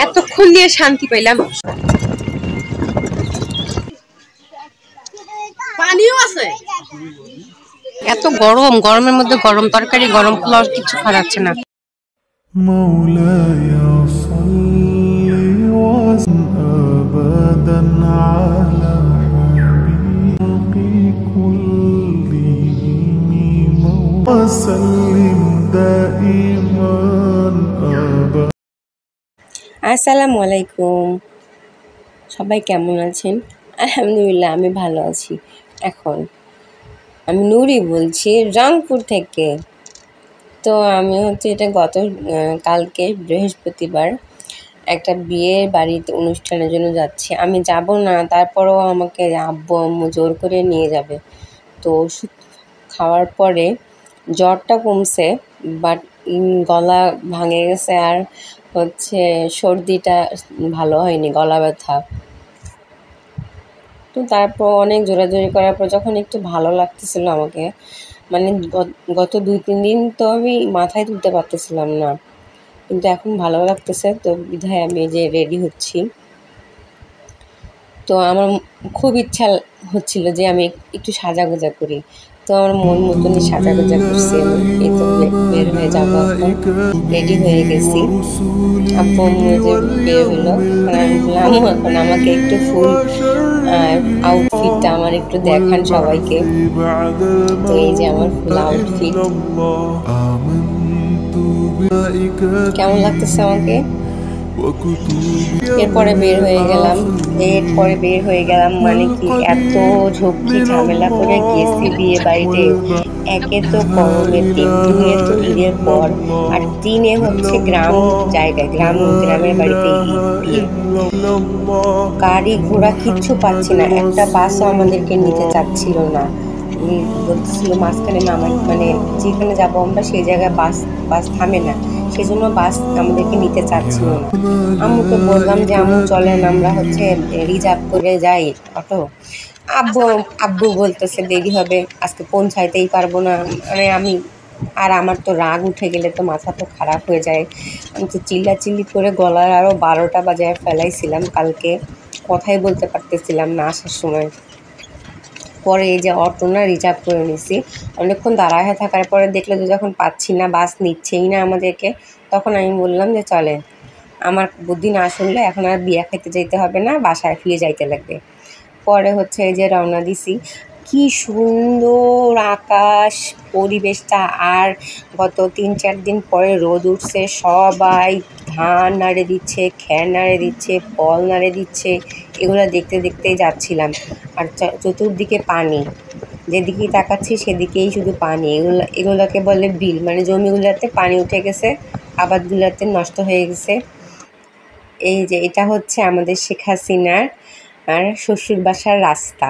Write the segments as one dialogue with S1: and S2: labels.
S1: এতক্ষণ দিয়ে শান্তি পেলাম।
S2: পানিও আছে।
S1: এত গরম, গরমের মধ্যে গরম তরকারি, গরম পোলাও কিছু খাওয়াচ্ছে না। আসসালামু আলাইকুম, সবাই কেমন আছেন? আলহামদুলিল্লাহ আমি ভালো আছি। এখন আমি নুরি বলছি রংপুর থেকে। তো আমি এটা কালকে বৃহস্পতিবার একটা বিয়ের বাড়িতে অনুষ্ঠানের জন্য যাচ্ছি। আমি যাব না, তারপরেও আমাকে আব্বু আম্মু জোর করে নিয়ে যাবে। তো ওষুধ খাওয়ার পরে জ্বরটা কমছে, বাট গলা ভাঙে গেছে, আর সর্দিটা ভালো হয়নি, গলা ব্যথা। তো তারপর অনেক জোরাজোরি করার পর যখন একটু ভালো লাগতেছিল আমাকে, মানে গত 2-3 দিন তো আমি মাথায় তুলতে পারতেছিলাম না, কিন্তু এখন ভালো লাগতেছে। তো বিধায় আমি যে রেডি হচ্ছি। তো আমার খুব ইচ্ছা হচ্ছিল যে আমি একটু সাজাগোজা করি। তো আমার মন মতনই সাজাগোজা করছি আমি। এই তো বের হয়ে যাবো, এখন রেডি হয়ে গেছি। আব্বু আম্মু যে বের হলো, আমি বললাম এখন আমাকে একটু ফুল আউটফিটটা আমার একটু দেখান সবাইকে। তো এই যে আমার ফুল আউটফিট, কেমন লাগতেছে আমাকে? এরপরে বের হয়ে গেলাম মানে কি, এত ঝক্কি ঝামেলা করে গেছি বিয়ে বাড়িতে। একে তো গরমের দিন, 2 তো ঈদের পর, আর 3 হচ্ছে গ্রামের বাড়িতে বিয়ে। গাড়ি ঘোড়া কিচ্ছু পাচ্ছি না, একটা বাসও আমাদেরকে নিতে চাচ্ছিল না। বলতেছিল মাঝখানে মানে যেখানে যাবো আমরা সেই জায়গায় বাস থামে না, সেজন্য বাস আমাদেরকে নিতে চাচ্ছিল না। আম্মুকে বললাম যে আম্মু চলেন আমরা রিজার্ভ করে যাই অটো। আব্বু বলতেছে দেরি হবে, আজকে পৌঁছাইতেই পারবো না। মানে আমার তো রাগ উঠে গেলে তো মাথা তো খারাপ হয়ে যায়। আমি তো চিল্লাচিল্লি করে গলার আরও 12টা বাজায় ফেলাইছিলাম কালকে, কথাই বলতে পারতেছিলাম না আসার সময়। পরে এই যে অটো রিজার্ভ করে নিছি, অনেকক্ষণ দাঁড়ায় থাকার পরে দেখলো যে যখন পাচ্ছি না, বাস নিচ্ছেই না আমাদেরকে, তখন আমি বললাম যে চলেন, আমার বুদ্ধি না শুনলে এখন আর বিয়া খেতে যেতে হবে না, বাসায় ফিরে যাইতে লাগবে। পরে এই যে রওনা দিছি। কি সুন্দর আকাশ, পরিবেশটা। আর গত 3-4 দিন পরে রোদ উঠছে, সবাই ধান নাড়ে দিচ্ছে, খ্যার নাড়ে দিচ্ছে, ফল নাড়ে দিচ্ছে, এগুলো দেখতে দেখতেই যাচ্ছিলাম। আর চতুর্দিকে পানি, যেদিকেই তাকাচ্ছি সেদিকেই শুধু পানি। এগুলোকে বলে বিল, মানে জমিগুলোতে পানি উঠে গেছে, আবাদগুলোতে নষ্ট হয়ে গেছে। এই যে এটা হচ্ছে আমাদের শেখ হাসিনার আর শ্বশুর বাসার রাস্তা,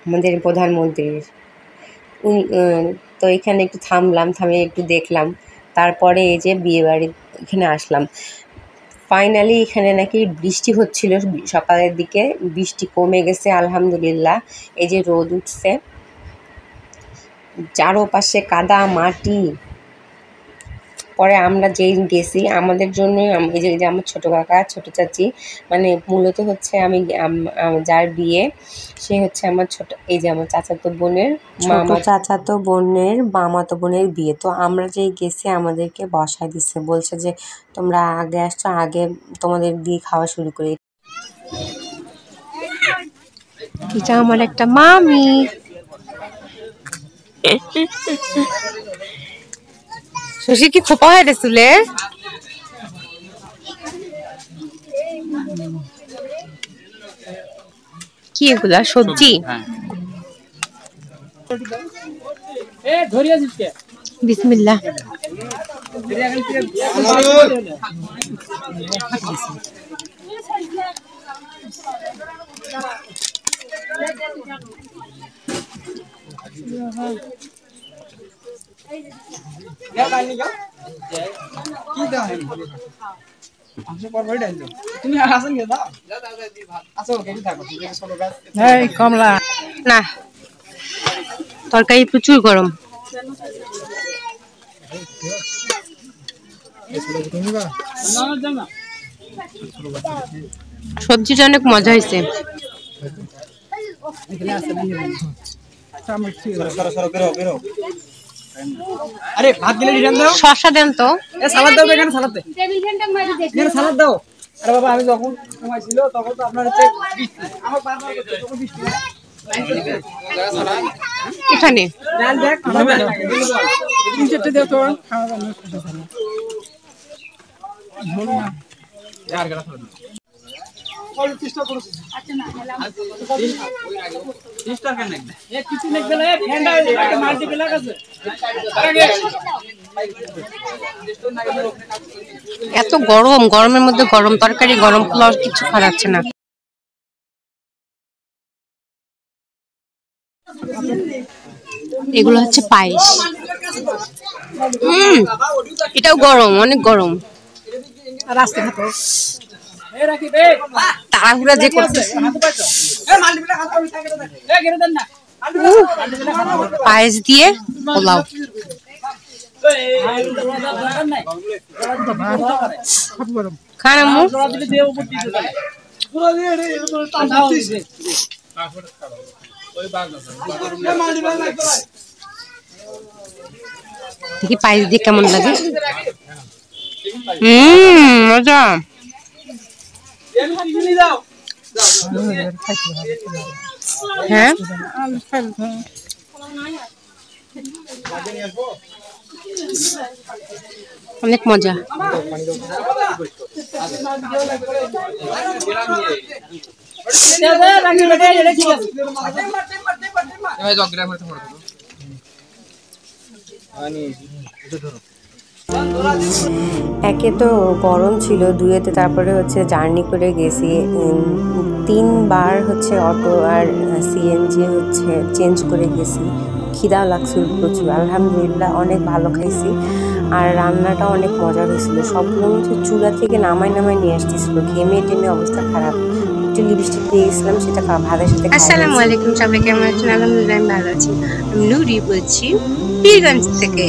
S1: আমাদের প্রধানমন্ত্রীর। তো এখানে একটু থামলাম, থামে একটু দেখলাম। তারপরে এই যে বিয়ে বাড়ি এখানে আসলাম। ফাইনালি এখানে নাকি বৃষ্টি হচ্ছিল সকালের দিকে, বৃষ্টি কমে গেছে আলহামদুলিল্লাহ। এই যে রোদ উঠছে, চারোপাশে কাদা মাটি। পরে আমরা যেই গেছি আমাদের জন্য, এই যে আমার ছোটো কাকা ছোটো চাচি, মানে মূলত আমি যার বিয়ে সে আমার এই যে আমার চাচাতো মামাতো বোনের বিয়ে। তো আমরা যেই গেছি আমাদেরকে বসায় দিচ্ছে, বলছে যে তোমরা আগে আসছো, আগে তোমাদের দিয়ে খাওয়া শুরু করি। এটা আমার একটা মামি। শশী কি খোপা হয়ে গেছিলে? কি এগুলা সবজি? বিসমিল্লাহ। কমলা না, তরকারি প্রচুর গরম। সবজিটা অনেক মজা হয়েছে।
S2: আরে ভাত দিলে রিটার্ন দাও,
S1: শসা দেন তো।
S2: সালাদ দাও, এখানে সালাদ দে, এখানে সালাদ দাও। আরে বাবা আমি যখন সময় ছিল তখন তো আপনার হচ্ছে আমার বাবা তখন 20 টাকা
S1: এখানে
S2: ডাল দেখ তিন চারটে দাও তো খাওয়া দাওয়া ঝোল না আর গড়া সালাদ কল চেষ্টা করো। আচ্ছা না চেষ্টা কেন এ কিছু লাগবে না, ঠান্ডা একটা মাল্টিপ্লাই আছে আগে
S1: এত গরম, গরমের মধ্যে গরম তরকারি, গরম পোলাও কিছু খাওয়াচ্ছে না। এগুলো হচ্ছে পায়েস। এটাও গরম, অনেক গরম। তাড়াহুড়া যে করতেছে। পায়েস দিয়ে পোলাও। খান আম্মু। দেখি পায়েস দিয়ে কেমন লাগে। মজা। হ্যাঁ অনেক মজা। একে তো গরম ছিল, দুয়েতে তারপরে হচ্ছে জার্নি করে গেছি। 3 বার হচ্ছে অটো আর সিএনজি হচ্ছে চেঞ্জ করে গেছি। খিদাও লাগছিল প্রচুর। আলহামদুলিল্লাহ অনেক ভালো খাইছি। আর রান্নাটা অনেক মজা হয়েছিল। সবগুলো হচ্ছে চুলা থেকে নামাই নিয়ে আসতেছিল। ঘেমে টেমে অবস্থা খারাপ। একটু লিপস্টিক দিয়ে গেছিলাম, সেটা ভাতের সাথে। আসসালামু আলাইকুম, সবাই কেমন আছেন? আলহামদুলিল্লাহ আমি ভালো আছি। আমি নুরি বলছি পীরগঞ্জ থেকে।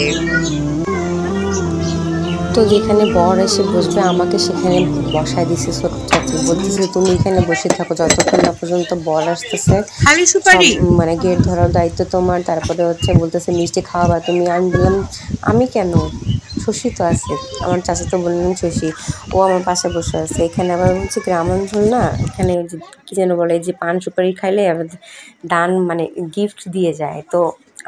S1: তো যেখানে বর এসে বসবে আমাকে সেখানে বসায় দিছে ছোট চাচি। বলতেছে তুমি এখানে বসে থাকো যতক্ষণ না পর্যন্ত বর আসতেছে। খালি সুপারি মানে গেট ধরার দায়িত্ব তোমার। তারপরে হচ্ছে বলতেছে মিষ্টি খাওয়াবা তুমি। আমি বললাম আমি কেন, শশী তো আছে। আমার চাচা তো বললেন শশী, ও আমার পাশে বসে আছে। এখানে আবার হচ্ছে গ্রামাঞ্চল না, এখানে কি যেন বলে, যে পান সুপারি খাইলে আবার দান মানে গিফট দিয়ে যায়। তো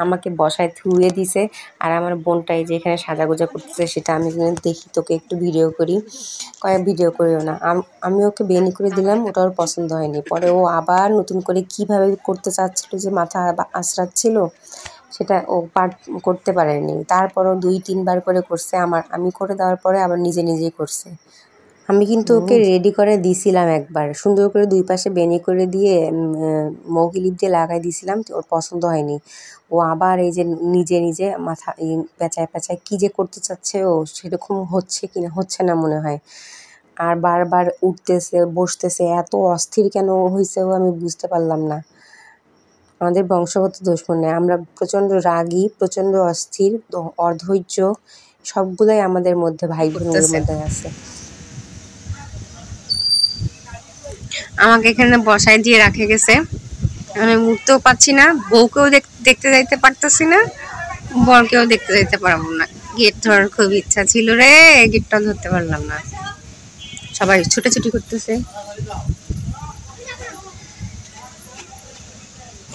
S1: আমাকে বসায় থুয়ে দিছে। আর আমার বোনটাই যে এখানে সাজাগোজা করতেছে, সেটা আমি দেখি তোকে একটু ভিডিও করি। কয়েক ভিডিও করিও না। আমি ওকে বেনি করে দিলাম, ওটা ওর পছন্দ হয়নি। পরে ও আবার নতুন করে কিভাবে করতে চাচ্ছিল, যে মাথা আঁচড়াচ্ছিল, সেটা ও করতে পারেনি। তারপরও 2-3 বার করে করছে। আমি করে দেওয়ার পরে আবার নিজেই করছে। আমি কিন্তু ওকে রেডি করে দিছিলাম একবার, সুন্দর করে 2 পাশে বেনি করে দিয়ে মৌ ক্লিপ দিয়ে লাগাই দিছিলাম। ওর পছন্দ হয়নি। ও আবার এই যে নিজে মাথা পেঁচায় কী যে করতে চাচ্ছে, ও সেরকম হচ্ছে কিনা, হচ্ছে না মনে হয়। আর বারবার উঠতেছে বসতেছে, এত অস্থির কেন হয়েছে ও আমি বুঝতে পারলাম না। আমাদের বংশগত দোষ মনে হয়। আমরা প্রচণ্ড রাগী, প্রচণ্ড অস্থির, অধৈর্য, সবগুলোই আমাদের মধ্যে, ভাই বোনের মধ্যে আছে। আমাকে এখানে বসায় দিয়ে রাখে গেছে। আমি উঠতেও পারছি না, বউকেও দেখতে যাইতে পারতেছি না, বরকেও দেখতে যাইতে পারবো না। গেট ধরার খুব ইচ্ছা ছিল রে, গেটটা ধরতে পারলাম না। সবাই ছুটাছুটি করতেছে।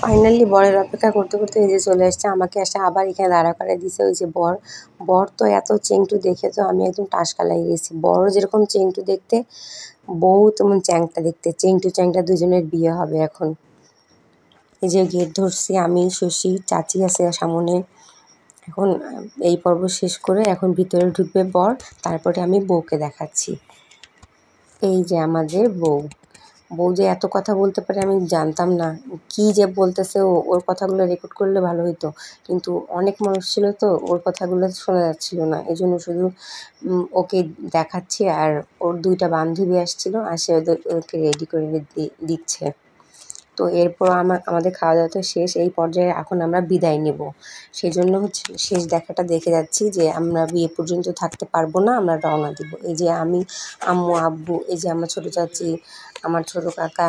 S1: ফাইনালি বরের অপেক্ষা করতে করতে এই যে চলে আসছে। আমাকে এসে আবার এখানে দাঁড়া করে দিছে ওই যে বর তো এত চেংটু দেখে তো আমি একদম টাসকা লেগে গেছি। বড় যেরকম চেংটু দেখতে, বউ তেমন চ্যাংটা দেখতে। চেংটু চ্যাংটা দুজনের বিয়ে হবে এখন। এই যে গেট ধরছি আমি, শশী, চাচি আছে সামনে। এখন এই পর্ব শেষ করে এখন ভিতরে ঢুকবে বর, তারপরে আমি বউকে দেখাচ্ছি। এই যে আমাদের বউ যে এত কথা বলতে পারে আমি জানতাম না। কি যে বলতেছে, ওর কথাগুলো রেকর্ড করলে ভালো হতো, কিন্তু অনেক মানুষ ছিল তো ওর কথাগুলো শোনা যাচ্ছিল না। এই জন্য শুধু ওকে দেখাচ্ছি। আর ওর 2টা বান্ধবী আসছিল, ওকে রেডি করে দিচ্ছে। তো তো এরপর আমাদের খাওয়া দাওয়া তো শেষ, এই পর্যায়ে এখন আমরা বিদায় নেব। সেই জন্য হচ্ছে শেষ দেখাটা দেখে যাচ্ছি যে আমরা বিয়ে পর্যন্ত থাকতে পারবো না, আমরা রওনা দিব। এই যে আমি, আম্মু, আব্বু, এই যে আমার ছোটো চাচি, আমার ছোটো কাকা,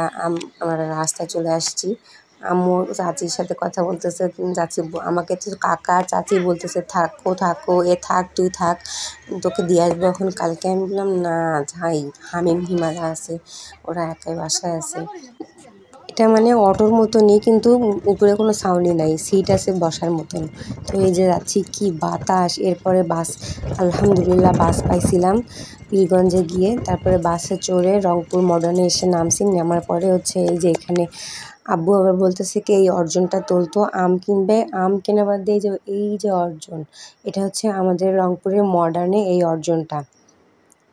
S1: আমরা রাস্তায় চলে আসছি। আম্মু চাচির সাথে কথা বলতেছে, চাচি আমাকে তো কাকা চাচি বলতেছে থাকো থাকো, এ থাক তুই থাক, তোকে দিয়ে আসবো এখন কালকে। আমি বললাম না যাই, হামিম হিমারা আছে, ওরা একাই বাসায় আছে। এটা মানে অটোর মতনই, কিন্তু উপরে কোনো সাউন্ডই নাই, সিট আছে বসার মতন। তো এই যে যাচ্ছি, কি বাতাস। এরপরে বাস, আলহামদুলিল্লাহ বাস পাইছিলাম পীরগঞ্জে গিয়ে। তারপরে বাসে চড়ে রংপুর মডার্নে এসে নামছি। নামার পরে হচ্ছে এই যে এখানে আব্বু আবার বলতেছে কি এই অর্জনটা তোলতো, আম কিনবে। আম কেনা বাদ দিয়ে এই যে অর্জন, এটা হচ্ছে আমাদের রংপুরের মডার্নে এই অর্জনটা।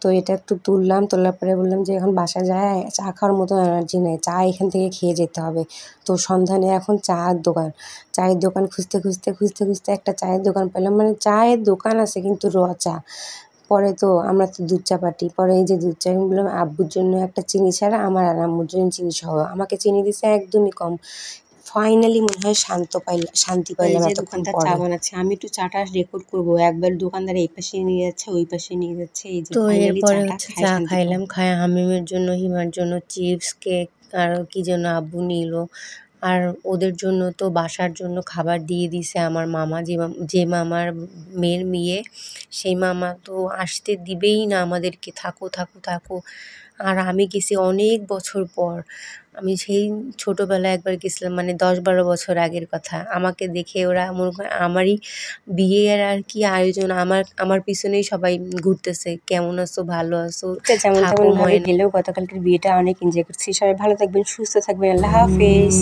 S1: তো এটা একটু তুললাম, তোলার পরে বললাম যে এখন বাসা যায় চা খাওয়ার মতো এনার্জি নেই, চা এখান থেকে খেয়ে যেতে হবে। তো সন্ধানে এখন চায়ের দোকান খুঁজতে একটা চায়ের দোকান পেলাম, মানে চায়ের দোকান আছে কিন্তু র চা। পরে তো আমরা তো দুধ চা পাটি, পরে এই যে দুধ চা আমি বললাম আব্বুর জন্য একটা চিনি ছাড়া, আমার আর আম্মুর জন্য চিনি সহ। আমাকে চিনি দিছে একদমই কম। ফাইনালি মনে হয় শান্তি পাইলাম এতক্ষণ পরে। চা বানাচ্ছে, আমি একটু চাটা রেকর্ড করবো। একবার দোকানদার এই পাশে নিয়ে যাচ্ছে, ওই পাশে নিয়ে যাচ্ছে। এই যে তো এরপরে হচ্ছে চা খাইলাম, খায় হামিমের জন্য, হিমার জন্য চিপস, কেক আর কি যেন আব্বু নিল। আর ওদের জন্য তো বাসার জন্য খাবার দিয়ে দিছে আমার মামা, যে মামার মেয়ের মেয়ে, সেই মামা তো আসতে দিবেই না আমাদেরকে, থাকো থাকো থাকো। আর আমি গেছি অনেক বছর পর, আমি সেই ছোটোবেলায় একবার গেছিলাম, মানে 10-12 বছর আগের কথা। আমাকে দেখে ওরা মনে হয় আমারই বিয়ের আর কি আয়োজন, আমার পিছনেই সবাই ঘুরতেছে, কেমন আছো, ভালো আছো, যেমন তেমন ভাবে গেলেও গতকালকের বিয়েটা অনেক এনজয় করছি। সবাই ভালো থাকবেন, সুস্থ থাকবেন, আল্লাহ হাফেজ।